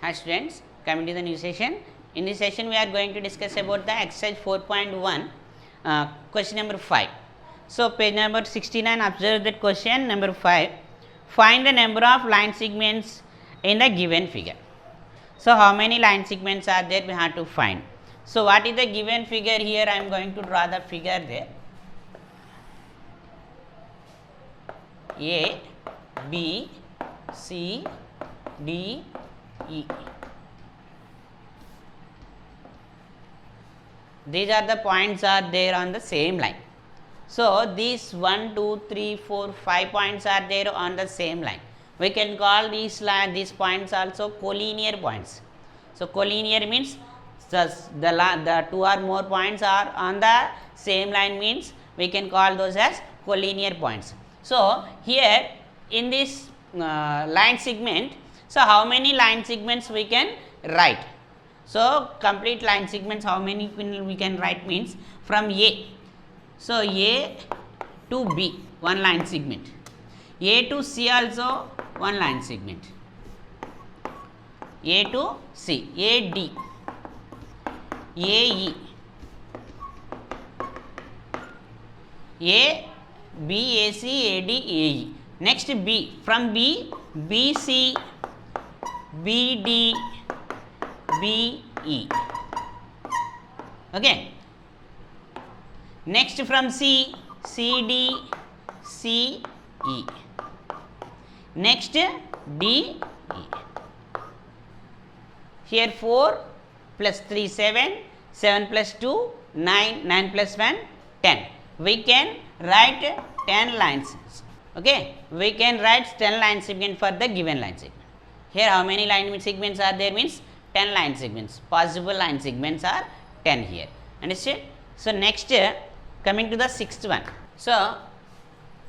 Hi students, coming to the new session. In this session we are going to discuss about the exercise 4.1 question number 5. So page number 69, observe that question number 5. Find the number of line segments in the given figure. So how many line segments are there we have to find. So what is the given figure here? I am going to draw the figure there. A, B, C, D, E. These are the points are there on the same line. So these 1, 2, 3, 4, 5 points are there on the same line. We can call these points also collinear points. So collinear means the two or more points are on the same line, means we can call those as collinear points. So here in this line segment, so how many line segments we can write? So complete line segments, how many we can write means from A. So A to B, one line segment. A to C also one line segment. A to C, AD, AE, A, B, AC, AD, AE. Next B, from B, BC, BD, BE. Okay. Next from C, CD, CE. Next DE. Here 4 plus 3 7, 7 plus 2 9, 9 plus 1 10. We can write 10 lines. Okay, we can write 10 line segment for the given line segment. Here how many line segments are there means 10 line segments. Possible line segments are 10 here. Understood? So next coming to the sixth one. So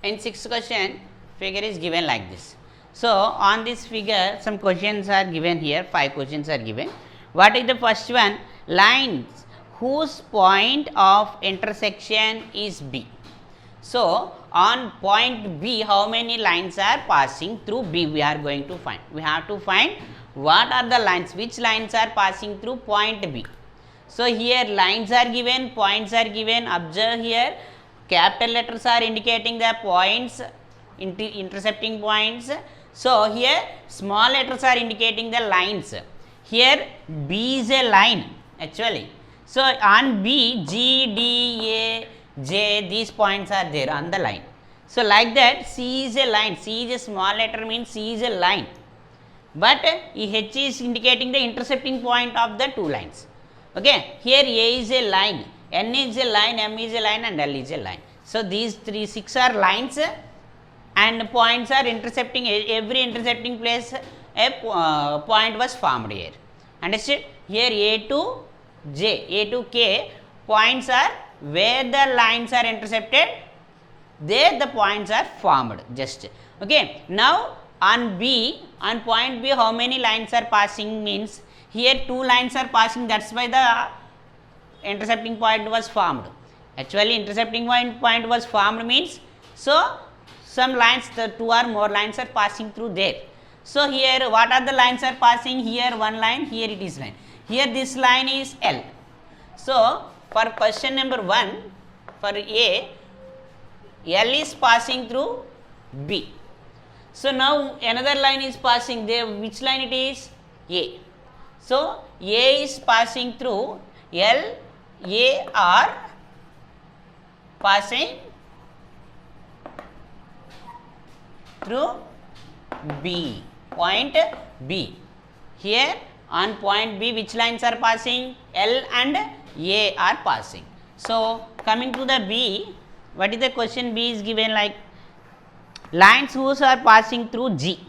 in sixth question figure is given like this. So on this figure some questions are given here, 5 questions are given. What is the first one? Lines whose point of intersection is B. So on point B, how many lines are passing through B we are going to find. We have to find what are the lines, which lines are passing through point B. So here lines are given, points are given. Observe here capital letters are indicating the points, intercepting points. So here small letters are indicating the lines. Here B is a line actually. So on B, G, D, A, J, these points are there on the line. So like that C is a line. C is a small letter, means C is a line. But H is indicating the intercepting point of the two lines. Okay, here A is a line, N is a line, M is a line and L is a line. So these 6 are lines and points are intercepting, every intercepting place a point was formed here. Understood? Here A to J, A to K points are where the lines are intercepted, there the points are formed just. Okay, now on B, on point B how many lines are passing means here 2 lines are passing, that's why the intercepting point was formed. Actually intercepting point was formed means, so some lines, the 2 or more lines are passing through there. So here what are the lines are passing? Here one line, here it is line. Here this line is L. So for question number 1, for A, L is passing through B. So now another line is passing there, which line it is? A. So A is passing through L, A are passing through B, point B. Here on point B which lines are passing? L and A are passing. So coming to the B, what is the question? B is given like lines whose are passing through G.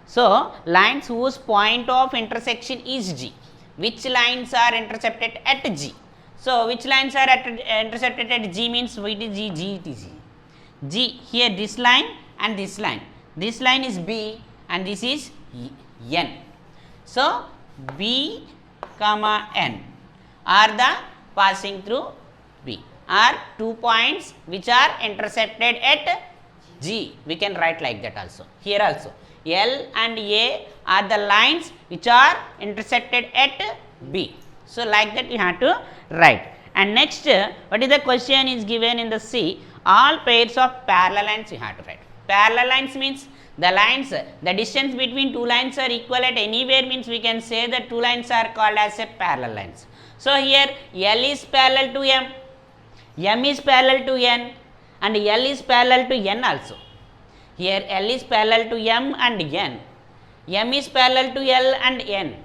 So lines whose point of intersection is G. Which lines are intercepted at G? So which lines are intercepted at G means what is G? G it is G. G here this line and this line. This line is B and this is N. So B comma N are the passing through B, are 2 points which are intercepted at G. We can write like that also. Here also L and A are the lines which are intersected at B. So, like that you have to write. And next, what is the question is given in the C? All pairs of parallel lines you have to write. Parallel lines means the lines, the distance between two lines are equal at anywhere, means we can say that two lines are called as a parallel lines. So, here L is parallel to M, M is parallel to N, and L is parallel to N also. Here L is parallel to M and N, M is parallel to L and N.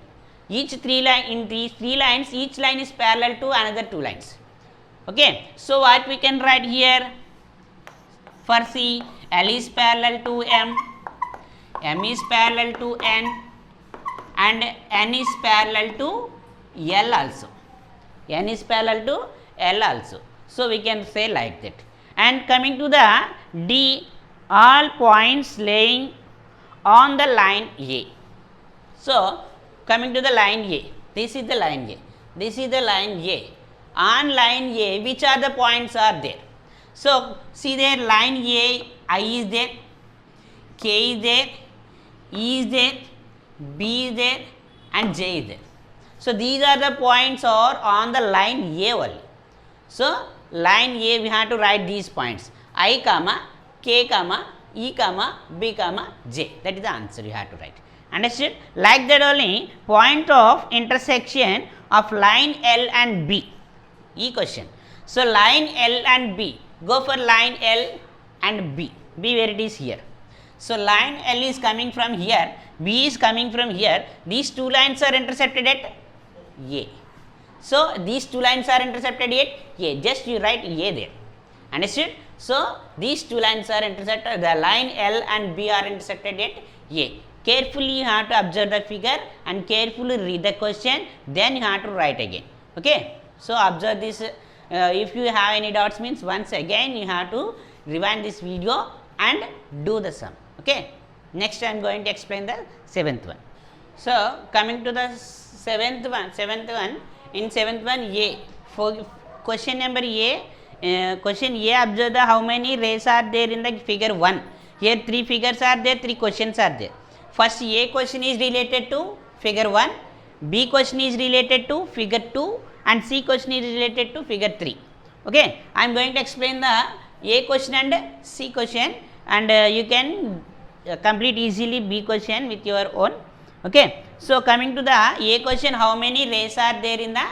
Each in these three lines, each line is parallel to another two lines. Okay. So, what we can write here? For C, L is parallel to M, M is parallel to N, and N is parallel to L also. N is parallel to L also. So, we can say like that. And coming to the D, all points laying on the line A. So, coming to the line A, this is the line A, this is the line A. On line A, which are the points are there? So, see there, line A, I is there, K is there, E is there, B is there, and J is there. So, these are the points are on the line A only. So, line A we have to write these points I comma K comma E comma B comma J. That is the answer you have to write. Understood? Like that only, point of intersection of line L and B. E question. So, line L and B, go for line L and B. B where it is here. So, line L is coming from here, B is coming from here. These two lines are intersected at A. So, these two lines are intercepted at A. Just you write A there. Understood? So, these two lines are intersected, the line L and B are intersected at A. Carefully you have to observe the figure and carefully read the question, then you have to write again. Okay. So, observe this. If you have any doubts, means once again you have to rewind this video and do the sum. Okay. Next I am going to explain the seventh one. So, coming to the seventh one, in seventh one A, for question number A, question A, observe the how many rays are there in the figure 1. Here 3 figures are there, 3 questions are there. First A question is related to figure 1, B question is related to figure 2, and C question is related to figure 3. Okay. I am going to explain the A question and C question, and you can complete easily B question with your own. Okay. So, coming to the A question, how many rays are there in the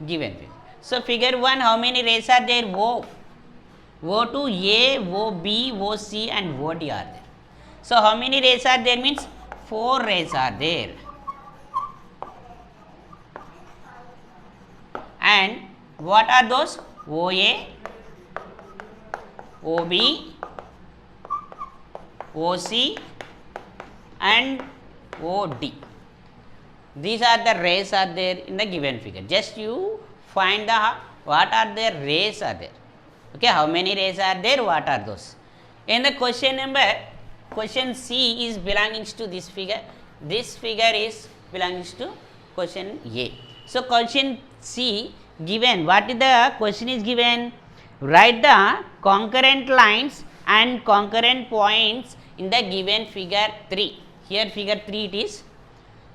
given figure? So, figure 1, how many rays are there? O2, A, OB, OC and OD are there. So, how many rays are there? Means 4 rays are there. And what are those? OA, OB, OC and OD. These are the rays are there in the given figure. Just you find the what are the rays are there. Okay, how many rays are there? What are those? In the question number, question C is belongs to this figure. This figure is belongs to question A. So, question C given, what is the question is given? Write the concurrent lines and concurrent points in the given figure 3. Here figure 3 it is.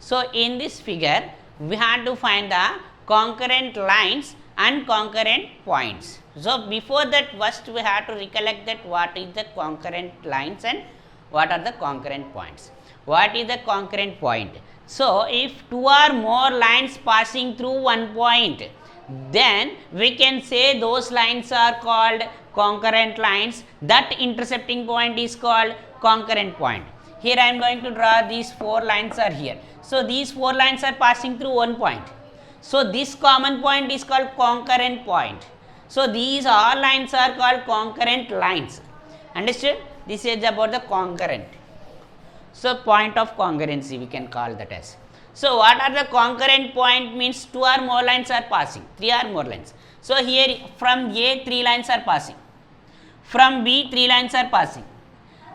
So, in this figure we have to find the concurrent lines and concurrent points. So, before that first we have to recollect that what is the concurrent lines and what are the concurrent points. What is the concurrent point? So, if 2 or more lines passing through one point, then we can say those lines are called concurrent lines. That intercepting point is called concurrent point. Here I am going to draw these 4 lines are here. So, these 4 lines are passing through one point. So, this common point is called concurrent point. So, these all lines are called concurrent lines. Understood? This is about the concurrent. So, point of congruency we can call that as. So, what are the concurrent point? Means 2 or more lines are passing, 3 or more lines. So, here from A 3 lines are passing, from B 3 lines are passing,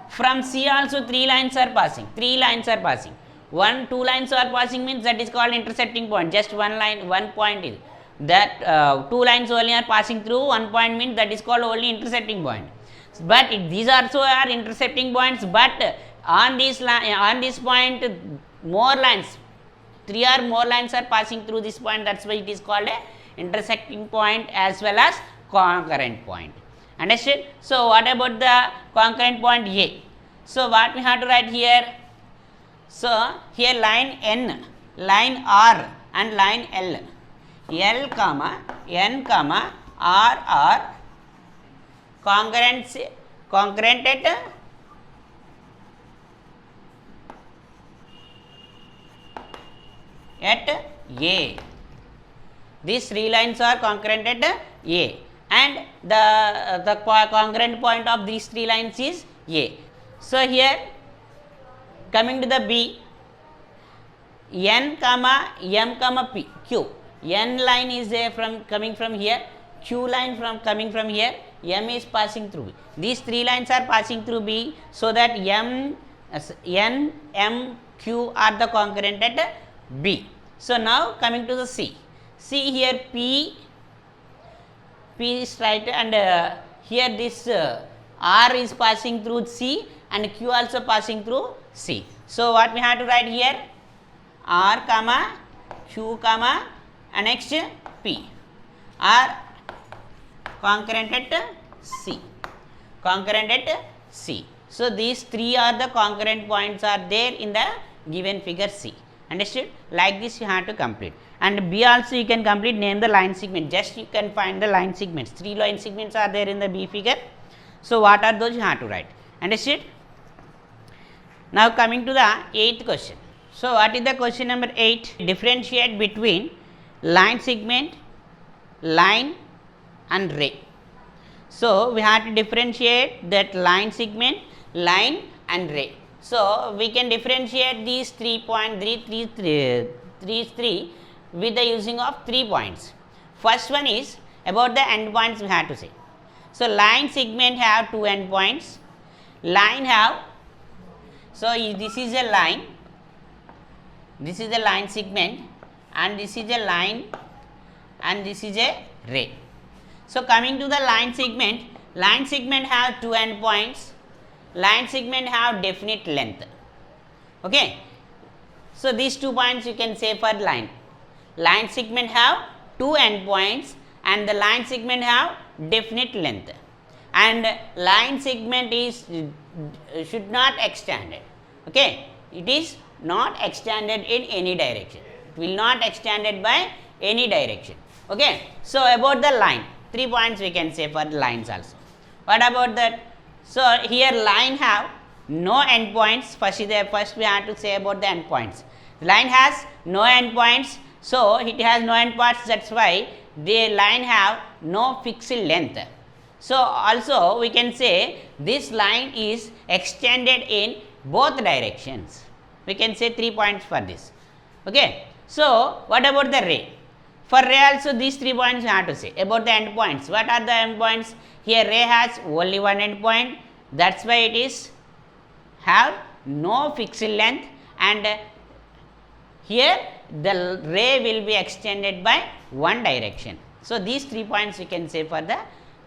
from C also 3 lines are passing, 3 lines are passing. 1, 2 lines are passing means that is called intersecting point, just one line, one point is that 2 lines only are passing through one point means that is called only intersecting point. But these also are intersecting points, but on this point more lines, 3 or more lines are passing through this point, that's why it is called a intersecting point as well as concurrent point. Understood? So what about the concurrent point A? So what we have to write here? So here line N, line R and line L, L comma N comma R are concurrent at A. These 3 lines are concurrent at A, and the concurrent point of these 3 lines is A. So here coming to the B, N comma M comma P, Q. N line is coming from here, Q line coming from here, M is passing through B. These 3 lines are passing through B, so that N, M, Q are the concurrent at B. So now coming to the C. See here P is right, and here this R is passing through C and Q also passing through C. So what we have to write here? R comma Q comma and next P are concurrent at C. Concurrent at C. So these 3 are the concurrent points are there in the given figure C. Understood? Like this you have to complete. And B also you can complete, name the line segment. Just you can find the line segments. 3 line segments are there in the B figure. So what are those you have to write. Understood? Now coming to the 8th question. So what is the question number 8? Differentiate between line segment, line and ray. So we have to differentiate that line segment, line and ray. So we can differentiate these 3 with the using of 3 points. First one is about the endpoints we have to say. So line segment have 2 endpoints, line have, so this is a line, this is a line segment, and this is a line, and this is a ray. So coming to the line segment have 2 endpoints, line segment have definite length. Okay. So these 2 points you can say for line. Line segment have 2 endpoints and the line segment have definite length, and line segment is should not extend. Okay, it is not extended in any direction. It will not extended by any direction. Okay. So about the line, 3 points we can say for lines also. What about that? So here line have no endpoints. First we have to say about the endpoints. Line has no endpoints, so it has no endpoints, that's why the line have no fixed length. So also we can say this line is extended in both directions. We can say 3 points for this. Okay. So what about the ray? For ray also these 3 points you have to say about the endpoints. What are the endpoints? Here ray has only one endpoint, that's why it is have no fixed length, and here the ray will be extended by one direction. So these 3 points you can say for the,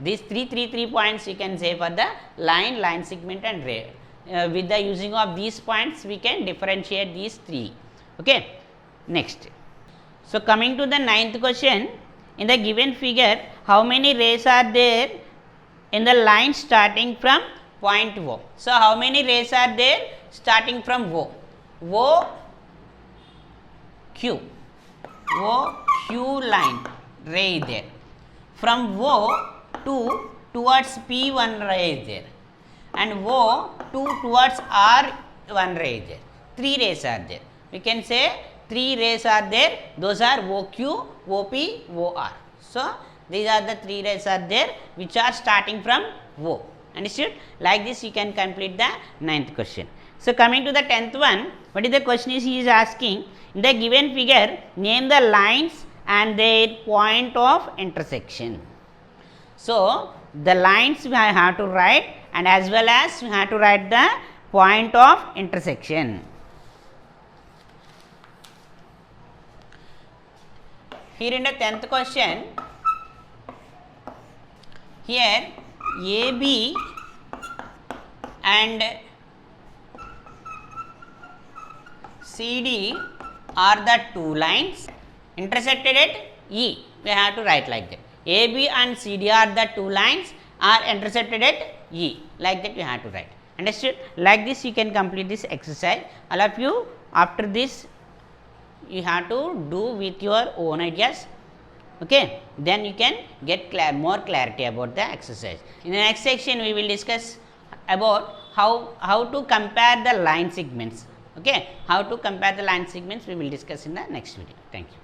these 3 points you can say for the line segment and ray. With the using of these points we can differentiate these 3. Okay. Next. So coming to the 9th question, in the given figure how many rays are there in the line starting from point O? So how many rays are there starting from O? O Q line ray there. From O to towards P one ray is there, and O to towards R one ray is there. 3 rays are there. We can say 3 rays are there. Those are OQ, OP, OR. So these are the 3 rays are there which are starting from O. Understood? Like this you can complete the 9th question. So coming to the 10th one, what is the question is he is asking, in the given figure name the lines and their point of intersection. So the lines we have to write, and as well as we have to write the point of intersection. Here in the 10th question, here AB and CD are the two lines intersected at E. We have to write like that. AB and CD are the two lines are intersected at E. Like that we have to write. Understood? Like this you can complete this exercise. All of you, after this you have to do with your own ideas. Okay, then you can get more clarity about the exercise. In the next section we will discuss about how to compare the line segments. Okay, how to compare the line segments we will discuss in the next video. Thank you.